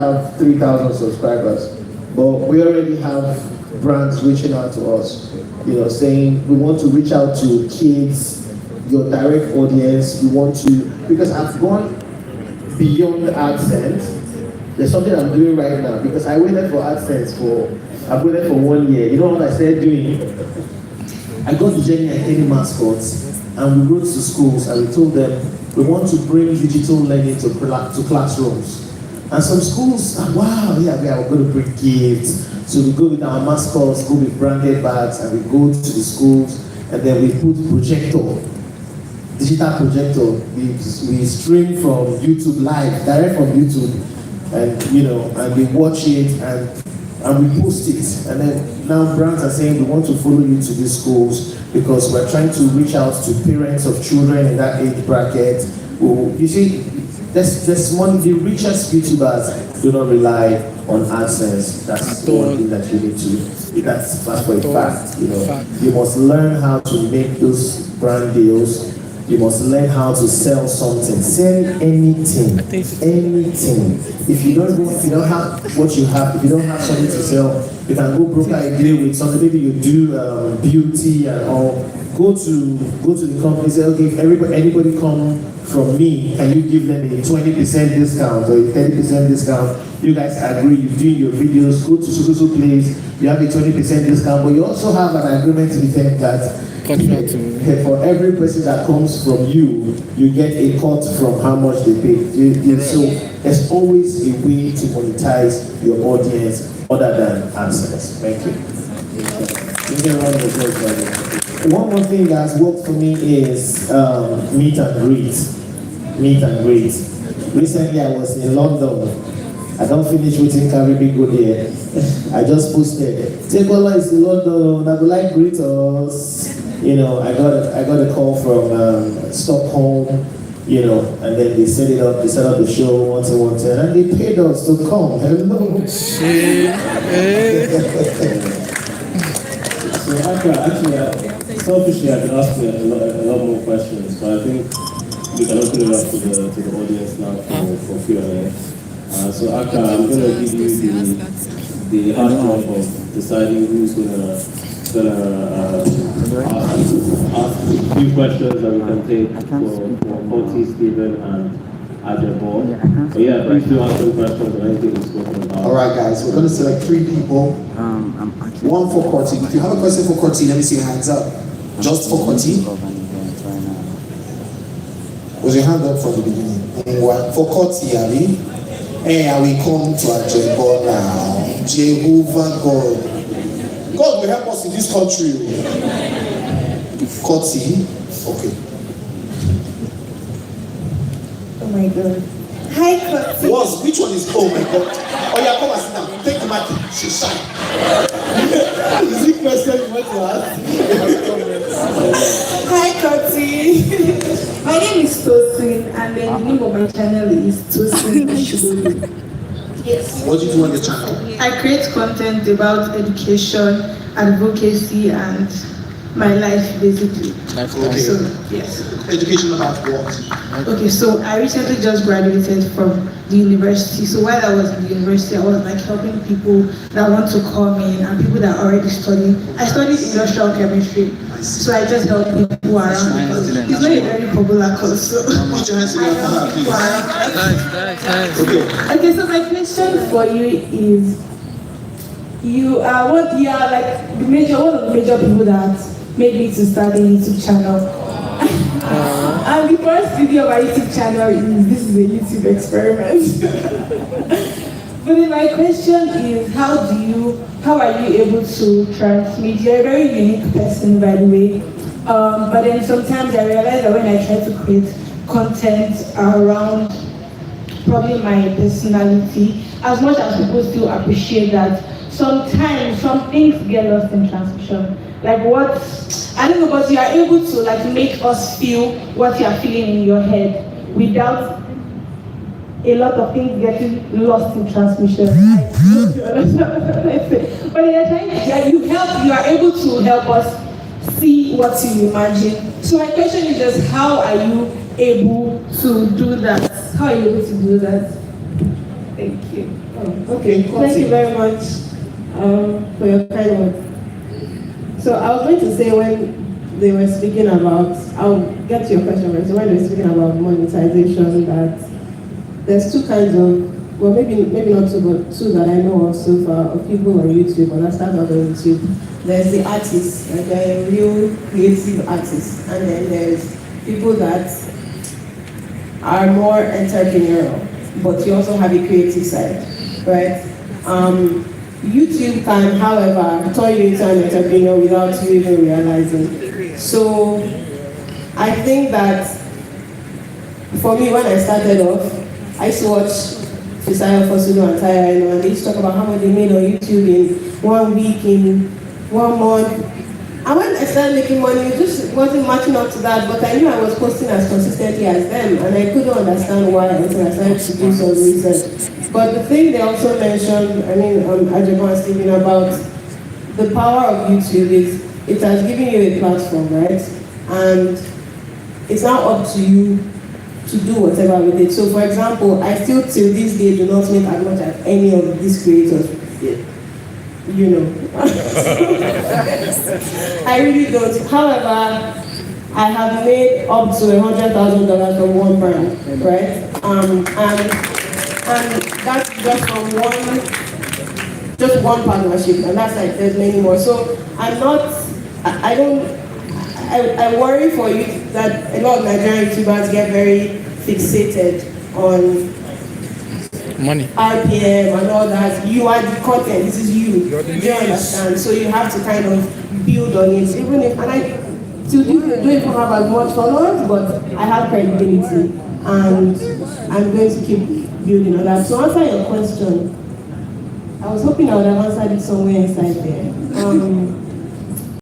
have 3,000 subscribers, but we already have brands reaching out to us, saying we want to reach out to kids, your direct audience. We want to, because I've gone beyond AdSense. There's something I'm doing right now because I waited for AdSense I've waited for 1 year. You know what I started doing? I got to Jenny and Kenny mascots, and we wrote to schools and we told them we want to bring digital learning to classrooms. And some schools, wow, yeah, we're going to bring gifts. So we go with our mascots, go with branded bags, and we go to the schools, and then we put digital projector. We stream from YouTube live, direct from YouTube, and we watch it and we post it. And then now brands are saying we want to follow you to these schools because we're trying to reach out to parents of children in that age bracket. You see, there's money. The richest YouTubers do not rely on AdSense. That's the one thing that you need to. That's for a fact. You must learn how to make those brand deals. You must learn how to sell something. Sell anything. If you don't have what you have, if you don't have something to sell, you can go broker a deal with something. Maybe you do beauty and all. Go to the company. Say, okay, if anybody come from me, can you give them a 20% discount or a 30% discount? You guys agree. You do your videos. Go to so place. You have a 20% discount, but you also have an agreement with them that. For every person that comes from you, you get a cut from how much they pay. So there's always a way to monetize your audience other than AdSense. Thank you. One more thing that has worked for me is meet and greet. Recently I was in London. I don't finish waiting Caribbean go there. I just posted. Tekola is in London. I would like greet us. I got a call from Stockholm, and then they set up the show once and they paid us to come. Hello. So actually, selfishly, I could ask you a lot more questions, but I think we can open it up to the audience now for Q&A. So Aka, I'm going to give you the hard job of deciding who's going to ask a few questions that we can take for Koti, Stephen, and Ajabo. But yeah, please do ask some questions on anything we've spoken about. All right, guys, we're going to select 3 people. One for Koti. If you have a question for Koti, let me see your hands up. Just for Koti. Was your hand up from the beginning? For Koti, Ali. Hey, I will come to Ajabo now. Jehovah God. God will help us in this country. Koti. Okay. Oh my God. Hi, Koti. Which one is? Oh my God. Oh yeah, come and sit down. Take the mic. She's shy. Is it question you want to ask? Hi, Koti. My name is Tosin, and the name of my channel is Tosin Ashibolu. Yes. What do you do on your channel? I create content about education, advocacy, and my life, basically. Okay. So, yes. Education about what? Okay, so I recently just graduated from the university. So while I was in the university, I was like helping people that want to come in and people that are already studying. I studied industrial chemistry, so I just help people around because it's not a very popular course. So Put your hands together, please. Okay, so my question for you is, you are one of the major people that made me to start a YouTube channel. And the first video of my YouTube channel is, this is a YouTube experiment. But then my question is, how are you able to transmit? You're a very unique person, by the way. But then sometimes I realize that when I try to create content around probably my personality, as much as people still appreciate that, sometimes some things get lost in transmission. Like I don't know, but you are able to like make us feel what you are feeling in your head without a lot of things getting lost in transmission. But you are able to help us see what you imagine. So my question is just, how are you able to do that? How are you able to do that? Thank you. Oh, okay, thank you very much for your kind words. So I was going to say when they were speaking about, I'll get to your question, right? So when they were speaking about monetization, that there's two kinds of, well maybe not two, but two that I know of so far of people on YouTube, and I start out on YouTube. There's the artists, like the real creative artists, and then there's people that are more entrepreneurial, but you also have a creative side, right? YouTube can, however, turn you into an entrepreneur without you even realizing. So I think that for me, when I started off, I used to watch Fisayo Fosudo and Taya, and they used to talk about how much they made on YouTube in 1 week, in 1 month. And when I started making money, it just wasn't matching up to that, but I knew I was posting as consistently as them, and I couldn't understand why until I started to do some research. But the thing they also mentioned, Ajabo and Stephen, about the power of YouTube is it has given you a platform, right? And it's now up to you to do whatever with it. So for example, I still till this day do not make as much as any of these creators. You know. I really don't. However, I have made up to $100,000 from one brand, right? And that's just from one partnership, and that's like there's many more. So I worry for you that a lot of Nigerian YouTubers get very fixated on money, RPM and all that. You are the content, this is you. Do you understand? So you have to kind of build on it. Even if, and I don't even have as much followers, but I have credibility, and I'm going to keep building on that. So answer your question, I was hoping I would have answered it somewhere inside there.